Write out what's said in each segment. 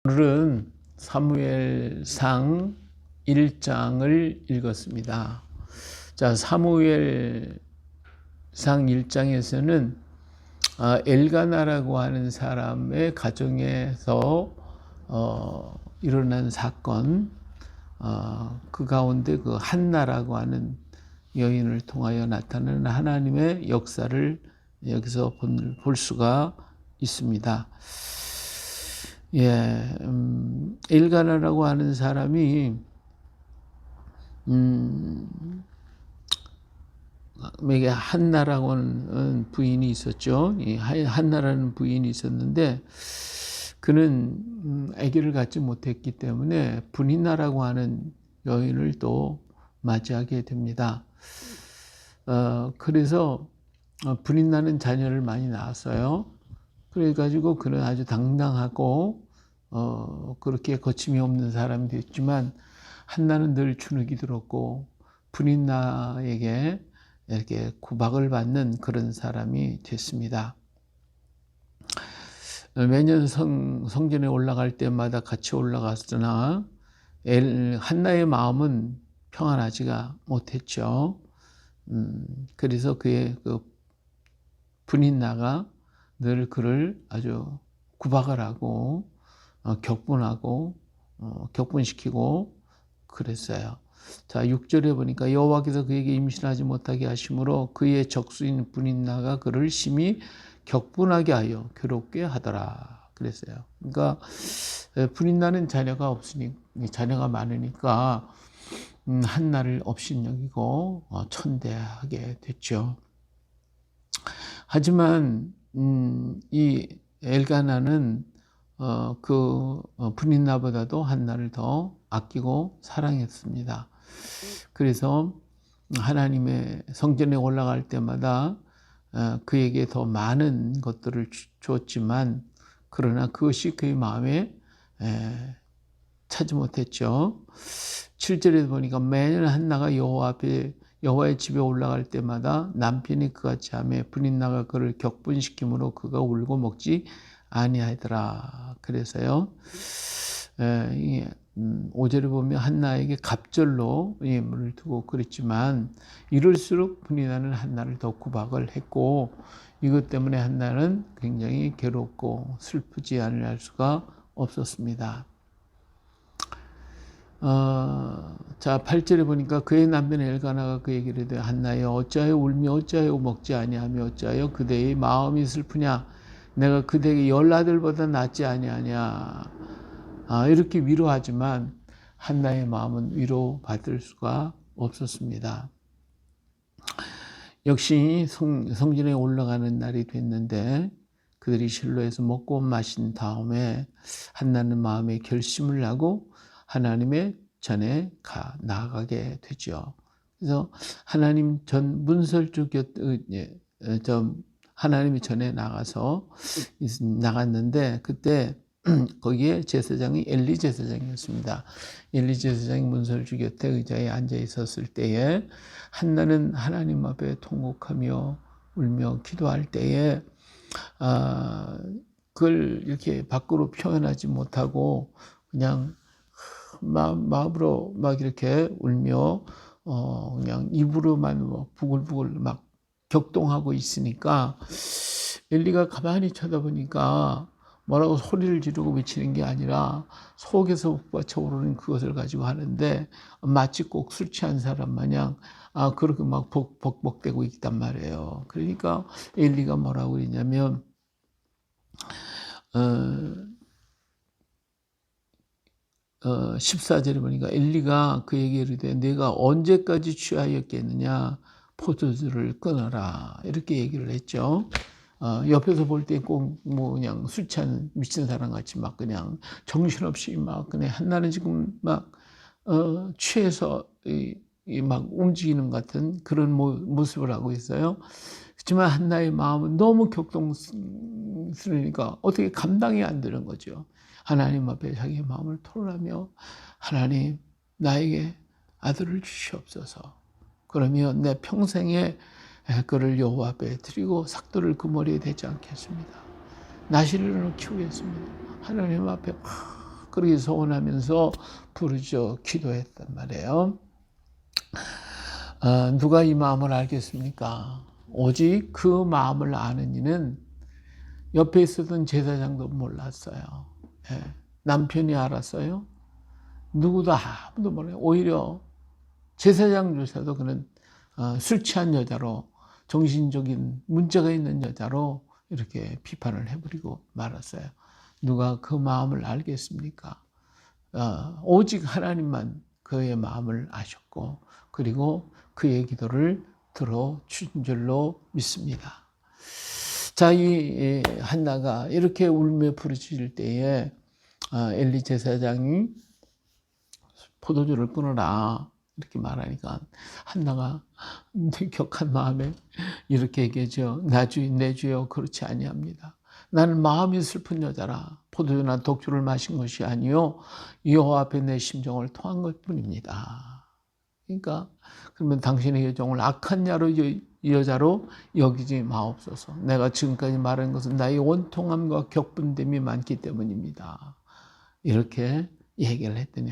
오늘은 사무엘상 1장을 읽었습니다. 자, 사무엘상 1장에서는 엘가나라고 하는 사람의 가정에서 일어난 사건, 그 가운데 그 한나라고 하는 여인을 통하여 나타나는 하나님의 역사를 여기서 볼 수가 있습니다. 엘가나라고 하는 사람이 에게 한나라고 하는 부인이 있었죠. 한나라는 부인이 있었는데 그는 아기를 갖지 못했기 때문에 분인나라고 하는 여인을 또 맞이하게 됩니다. 그래서 분인나는 자녀를 많이 낳았어요. 그래가지고 그는 아주 당당하고 그렇게 거침이 없는 사람이 됐지만 한나는 늘 주눅이 들었고 분인나에게 이렇게 구박을 받는 그런 사람이 됐습니다. 매년 성전에 올라갈 때마다 같이 올라갔으나 한나의 마음은 평안하지가 못했죠. 그래서 그의 그 분인나가 늘 그를 아주 구박을 하고 격분시키고 그랬어요. 자, 6절에 보니까 여호와께서 그에게 임신하지 못하게 하심으로 그의 적수인 분인나가 그를 심히 격분하게 하여 괴롭게 하더라 그랬어요. 그러니까 분인나는 자녀가 많으니까 한나를 업신여기고 천대하게 됐죠. 하지만 이 엘가나는 그 분인나보다도 한나를 더 아끼고 사랑했습니다. 그래서 하나님의 성전에 올라갈 때마다 그에게 더 많은 것들을 줬지만 그러나 그것이 그의 마음에 차지 못했죠. 7절에 보니까 매년 한나가 여호와의 집에 올라갈 때마다 남편이 그같이 하며 분인나가 그를 격분시키므로 그가 울고 먹지 아니하더라. 그래서요, 5절에 보면 한나에게 갑절로 예물을 두고 그랬지만 이럴수록 분인나는 한나를 더 구박을 했고 이것 때문에 한나는 굉장히 괴롭고 슬프지 않을 수가 없었습니다. 자, 8절에 보니까 그의 남편 엘가나가 그에게 이르되 한나여 어찌하여 울며 어찌하여 먹지 아니하며 어찌하여 그대의 마음이 슬프냐 내가 그대에게 10아들보다 낫지 아니하냐. 이렇게 위로하지만 한나의 마음은 위로받을 수가 없었습니다. 역시 성전에 올라가는 날이 됐는데 그들이 실로에서 먹고 마신 다음에 한나는 마음에 결심을 하고 하나님의 전에 나아가게 되죠. 그래서 하나님 전 문설주 하나님의 전에 나갔는데 그때 거기에 제사장이 엘리 제사장이었습니다. 엘리 제사장이 문설주 곁에 의자에 앉아 있었을 때에 한나는 하나님 앞에 통곡하며 울며 기도할 때에 그걸 이렇게 밖으로 표현하지 못하고 그냥 마음으로 막 이렇게 울며 그냥 입으로만 부글부글 막 격동하고 있으니까 엘리가 가만히 쳐다보니까 뭐라고 소리를 지르고 외치는 게 아니라 속에서 북받쳐 오르는 그것을 가지고 하는데 마치 꼭 술 취한 사람 마냥 그렇게 막 벅벅대고 있단 말이에요. 그러니까 엘리가 뭐라고 그러냐면 14절에 보니까 엘리가 그에게 이르되 내가 언제까지 취하였겠느냐 포도주를 끊어라 이렇게 얘기를 했죠. 옆에서 볼 때 꼭 뭐 그냥 술 취한 미친 사람 같이 막 그냥 정신없이 막 그냥 한나는 지금 막 취해서 막 움직이는 같은 그런 모습을 하고 있어요. 그렇지만 한나의 마음은 너무 격동스러우니까 어떻게 감당이 안 되는 거죠. 하나님 앞에 자기의 마음을 토로하며 하나님 나에게 아들을 주시옵소서. 그러면 내 평생에 그를 여호와 앞에 드리고 삭도를 그 머리에 대지 않겠습니다. 나시를 키우겠습니다. 하나님 앞에 그렇게 소원하면서 부르짖어 기도했단 말이에요. 누가 이 마음을 알겠습니까? 오직 그 마음을 아는 이는 옆에 있었던 제사장도 몰랐어요. 예. 남편이 알았어요. 누구도 아무도 몰라요. 오히려 제사장조차도 그는 술 취한 여자로, 정신적인 문제가 있는 여자로 이렇게 비판을 해버리고 말았어요. 누가 그 마음을 알겠습니까? 오직 하나님만 그의 마음을 아셨고, 그리고 그의 기도를 들어주신 줄로 믿습니다. 자, 이 한나가 이렇게 울며 부르짖을 때에 엘리 제사장이 포도주를 끊어라 이렇게 말하니까 한나가 격한 마음에 이렇게 얘기하죠. 나 주인 내 주여 그렇지 아니합니다. 나는 마음이 슬픈 여자라 포도주나 독주를 마신 것이 아니요 여호와 앞에 내 심정을 토한 것뿐입니다. 그러니까 그러면 당신의 여종을 악한 여자로 여기지 마옵소서. 내가 지금까지 말한 것은 나의 원통함과 격분됨이 많기 때문입니다. 이렇게 얘기를 했더니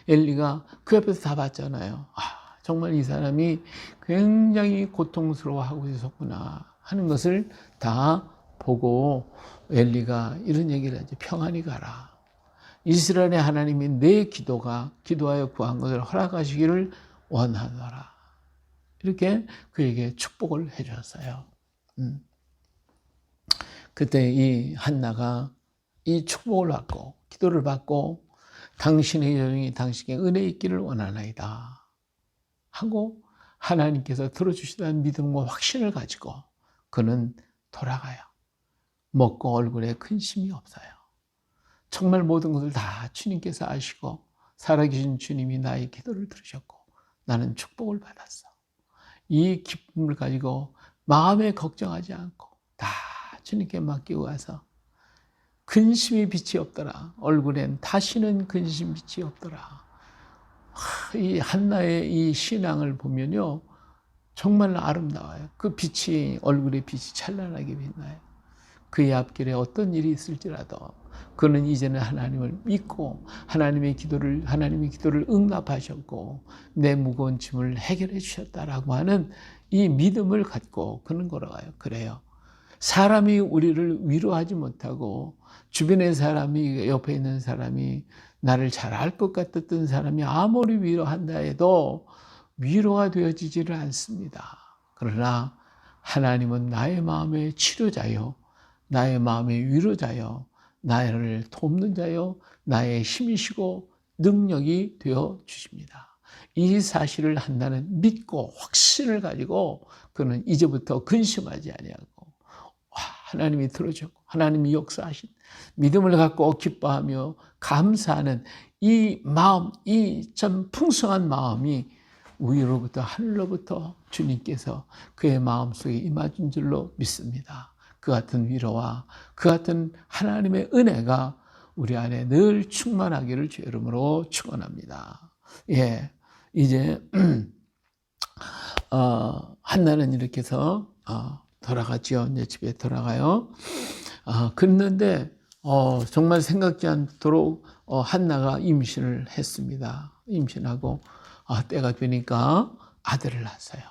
엘리가 그 옆에서 다 봤잖아요. 정말 이 사람이 굉장히 고통스러워하고 있었구나 하는 것을 다 보고 엘리가 이런 얘기를 하죠. 평안히 가라. 이스라엘의 하나님이 내 기도하여 구한 것을 허락하시기를 원하노라. 이렇게 그에게 축복을 해줬어요. 그때 이 한나가 이 축복을 받고 기도를 받고 당신의 여종이 당신에게 은혜 있기를 원하나이다 하고 하나님께서 들어주시다는 믿음과 확신을 가지고 그는 돌아가요. 먹고 얼굴에 근심이 없어요. 정말 모든 것을 다 주님께서 아시고 살아계신 주님이 나의 기도를 들으셨고 나는 축복을 받았어. 이 기쁨을 가지고 마음에 걱정하지 않고 다 주님께 맡기고 가서 근심이 빛이 없더라. 얼굴엔 다시는 근심 빛이 없더라. 이 한나의 이 신앙을 보면요 정말 아름다워요. 그 빛이 얼굴에 빛이 찬란하게 빛나요. 그의 앞길에 어떤 일이 있을지라도 그는 이제는 하나님을 믿고 하나님의 기도를 응답하셨고 내 무거운 짐을 해결해 주셨다라고 하는 이 믿음을 갖고 그는 걸어가요. 그래요. 사람이 우리를 위로하지 못하고 주변의 사람이 옆에 있는 사람이 나를 잘 알 것 같았던 사람이 아무리 위로한다 해도 위로가 되어지지를 않습니다. 그러나 하나님은 나의 마음의 치료자요 나의 마음의 위로자요 나를 돕는 자요 나의 힘이시고 능력이 되어 주십니다. 이 사실을 한나는 믿고 확신을 가지고 그는 이제부터 근심하지 아니하고 하나님이 들어주고 하나님이 역사하신 믿음을 갖고 기뻐하며 감사하는 이 마음, 이 참 풍성한 마음이 위로부터 하늘로부터 주님께서 그의 마음속에 임하신 줄로 믿습니다. 그 같은 위로와 그 같은 하나님의 은혜가 우리 안에 늘 충만하기를 주의 이름으로 축원합니다. 예, 이제 한나는 이렇게 해서 돌아가죠. 이제 집에 돌아가요. 그랬는데 정말 생각지 않도록 한나가 임신을 했습니다. 임신하고 때가 되니까 아들을 낳았어요.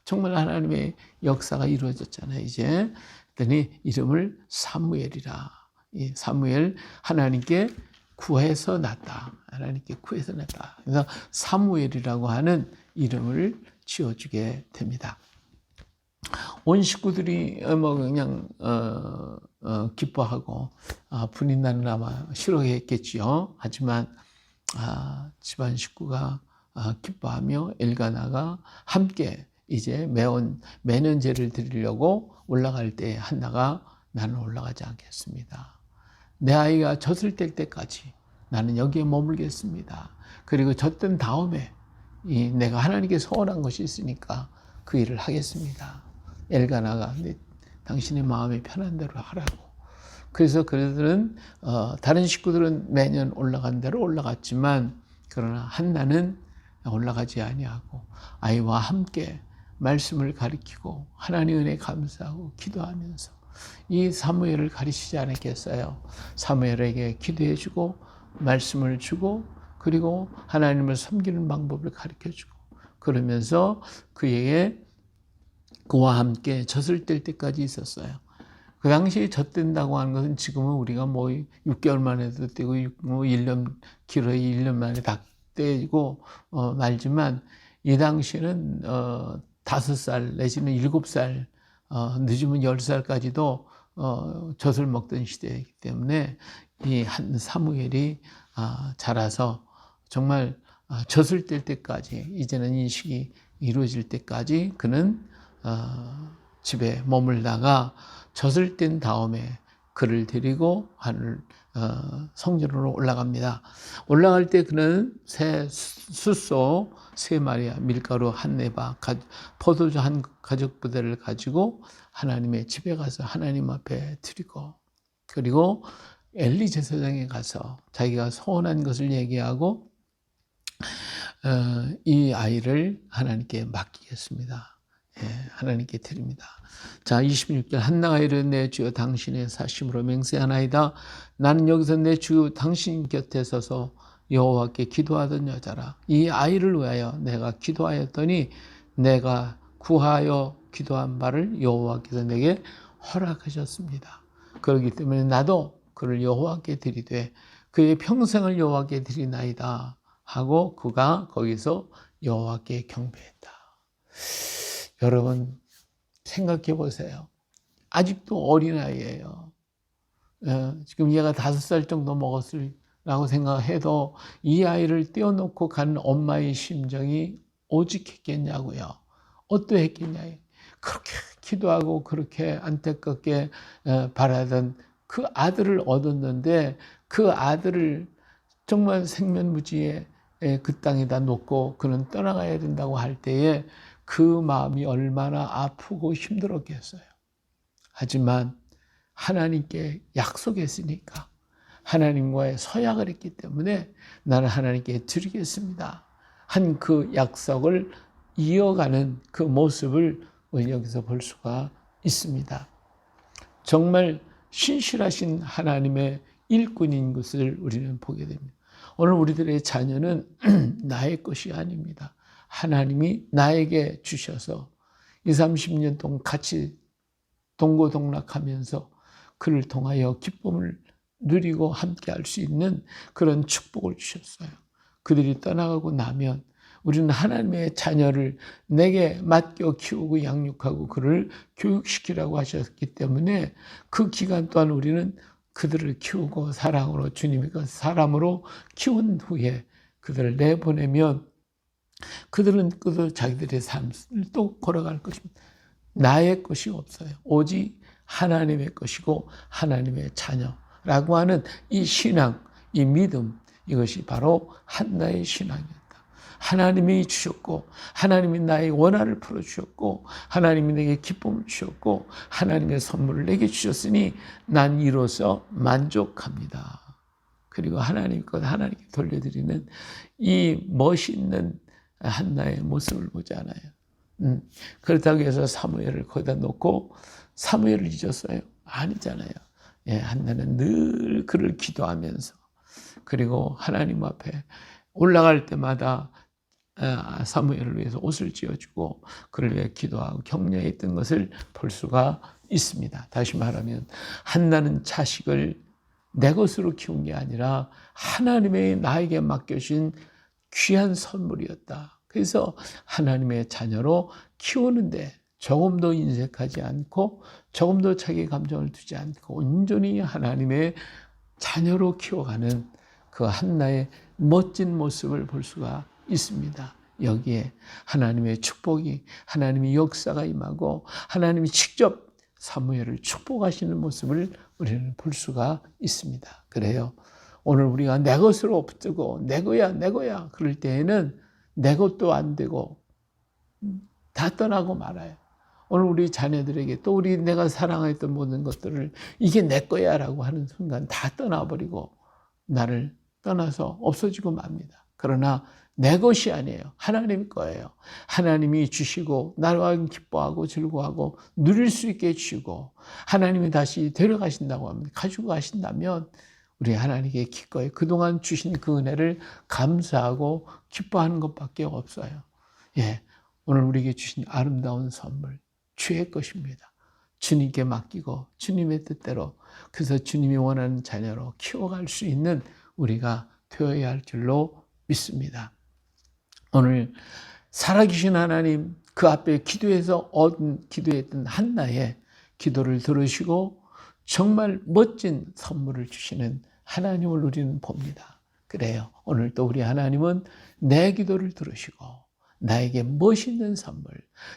정말 하나님의 역사가 이루어졌잖아요. 이제 그랬더니 이름을 사무엘이라. 이 사무엘 하나님께 구해서 낳았다. 하나님께 구해서 낳았다. 그래서 사무엘이라고 하는 이름을 지어주게 됩니다. 온 식구들이 그냥 기뻐하고 분이 나는 아마 싫어했겠지요. 하지만 집안 식구가 기뻐하며 엘가나가 함께 이제 매년제를 드리려고 올라갈 때 한나가 나는 올라가지 않겠습니다. 내 아이가 젖을 뗄 때까지 나는 여기에 머물겠습니다. 그리고 젖된 다음에 내가 하나님께 소원한 것이 있으니까 그 일을 하겠습니다. 엘가나가 당신의 마음이 편한 대로 하라고. 그래서 그들은 다른 식구들은 매년 올라간 대로 올라갔지만 그러나 한나는 올라가지 아니하고 아이와 함께 말씀을 가리키고 하나님의 은혜에 감사하고 기도하면서 이 사무엘을 가르치지 않았겠어요. 사무엘에게 기도해주고 말씀을 주고 그리고 하나님을 섬기는 방법을 가르쳐주고 그러면서 그와 함께 젖을 뗄 때까지 있었어요. 그 당시에 젖댄다고 하는 것은 지금은 우리가 뭐 6개월 만에도 떼고 뭐 1년 길어야 1년 만에 다 떼고 말지만 이 당시에는 5살 내지는 7살 늦으면 10살까지도 젖을 먹던 시대이기 때문에 이 한 사무엘이 자라서 정말 젖을 뗄 때까지 이제는 인식이 이루어질 때까지 그는 집에 머물다가 젖을 뗀 다음에 그를 데리고 하늘 성전으로 올라갑니다. 올라갈 때 그는 새 숫소 3마리와 밀가루 1네바 포도주 1가죽부대를 가지고 하나님의 집에 가서 하나님 앞에 드리고 그리고 엘리 제사장에 가서 자기가 소원한 것을 얘기하고 이 아이를 하나님께 맡기겠습니다. 예, 하나님께 드립니다. 자, 26절 한나가 이르되 내 주여 당신의 사심으로 맹세하나이다. 나는 여기서 내 주 당신 곁에 서서 여호와께 기도하던 여자라. 이 아이를 위하여 내가 기도하였더니 내가 구하여 기도한 바를 여호와께서 내게 허락하셨습니다. 그렇기 때문에 나도 그를 여호와께 드리되 그의 평생을 여호와께 드리나이다 하고 그가 거기서 여호와께 경배했다. 여러분 생각해 보세요. 아직도 어린아이예요. 지금 얘가 5살 정도 먹었을라고 생각해도 이 아이를 떼어놓고 간 엄마의 심정이 오직했겠냐고요. 어떠했겠냐요. 그렇게 기도하고 그렇게 안타깝게 바라던 그 아들을 얻었는데 그 아들을 정말 생면무지에 그 땅에다 놓고 그는 떠나가야 된다고 할 때에 그 마음이 얼마나 아프고 힘들었겠어요. 하지만 하나님께 약속했으니까 하나님과의 서약을 했기 때문에 나는 하나님께 드리겠습니다 한 그 약속을 이어가는 그 모습을 우리 여기서 볼 수가 있습니다. 정말 신실하신 하나님의 일꾼인 것을 우리는 보게 됩니다. 오늘 우리들의 자녀는 나의 것이 아닙니다. 하나님이 나에게 주셔서 20, 30년 동안 같이 동고동락하면서 그를 통하여 기쁨을 누리고 함께 할 수 있는 그런 축복을 주셨어요. 그들이 떠나가고 나면 우리는 하나님의 자녀를 내게 맡겨 키우고 양육하고 그를 교육시키라고 하셨기 때문에 그 기간 동안 우리는 그들을 키우고 사랑으로 주님이 그 사람으로 키운 후에 그들을 내보내면 그들은 자기들의 삶을 또 걸어갈 것입니다. 나의 것이 없어요. 오직 하나님의 것이고 하나님의 자녀라고 하는 이 신앙, 이 믿음, 이것이 바로 한나의 신앙이었다. 하나님이 주셨고 하나님이 나의 원한을 풀어주셨고 하나님이 내게 기쁨을 주셨고 하나님의 선물을 내게 주셨으니 난 이로써 만족합니다. 그리고 하나님 것 하나님께 돌려드리는 이 멋있는 한나의 모습을 보잖아요. 그렇다고 해서 사무엘을 거기다 놓고 사무엘을 잊었어요? 아니잖아요. 예, 한나는 늘 그를 기도하면서 그리고 하나님 앞에 올라갈 때마다 사무엘을 위해서 옷을 지어주고 그를 위해 기도하고 격려했던 것을 볼 수가 있습니다. 다시 말하면 한나는 자식을 내 것으로 키운 게 아니라 하나님의 나에게 맡겨주신 귀한 선물이었다. 그래서 하나님의 자녀로 키우는데 조금도 인색하지 않고 조금도 자기 감정을 두지 않고 온전히 하나님의 자녀로 키워가는 그 한나의 멋진 모습을 볼 수가 있습니다. 여기에 하나님의 축복이 하나님의 역사가 임하고 하나님이 직접 사무엘을 축복하시는 모습을 우리는 볼 수가 있습니다. 그래요. 오늘 우리가 내 것으로 붙들고 내 거야 그럴 때에는 내 것도 안 되고 다 떠나고 말아요. 오늘 우리 자녀들에게 또 내가 사랑했던 모든 것들을 이게 내 거야 라고 하는 순간 다 떠나버리고 나를 떠나서 없어지고 맙니다. 그러나 내 것이 아니에요. 하나님 거예요. 하나님이 주시고 나와 기뻐하고 즐거워하고 누릴 수 있게 해주시고 하나님이 다시 데려가신다고 합니다. 가지고 가신다면 우리 하나님께 기꺼이 그동안 주신 그 은혜를 감사하고 기뻐하는 것밖에 없어요. 예, 오늘 우리에게 주신 아름다운 선물, 주의 것입니다. 주님께 맡기고 주님의 뜻대로, 그래서 주님이 원하는 자녀로 키워갈 수 있는 우리가 되어야 할 줄로 믿습니다. 오늘 살아계신 하나님, 그 앞에 기도했던 한나의 기도를 들으시고 정말 멋진 선물을 주시는 하나님을 우리는 봅니다. 그래요. 오늘 또 우리 하나님은 내 기도를 들으시고 나에게 멋있는 선물,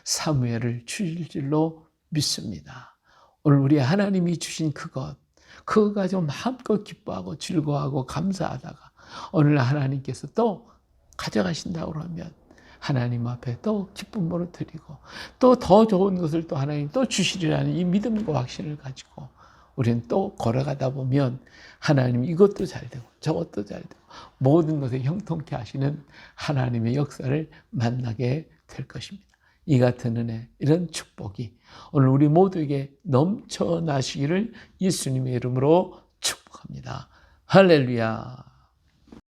사무엘을 주실 줄로 믿습니다. 오늘 우리 하나님이 주신 그것, 그거 가지고 마음껏 기뻐하고 즐거워하고 감사하다가 오늘 하나님께서 또 가져가신다고 그러면 하나님 앞에 또 기쁨으로 드리고 또 더 좋은 것을 또 하나님 또 주시리라는 이 믿음과 확신을 가지고 우리는 또 걸어가다 보면 하나님 이것도 잘 되고 저것도 잘 되고 모든 것을 형통케 하시는 하나님의 역사를 만나게 될 것입니다. 이 같은 은혜, 이런 축복이 오늘 우리 모두에게 넘쳐나시기를 예수님의 이름으로 축복합니다. 할렐루야.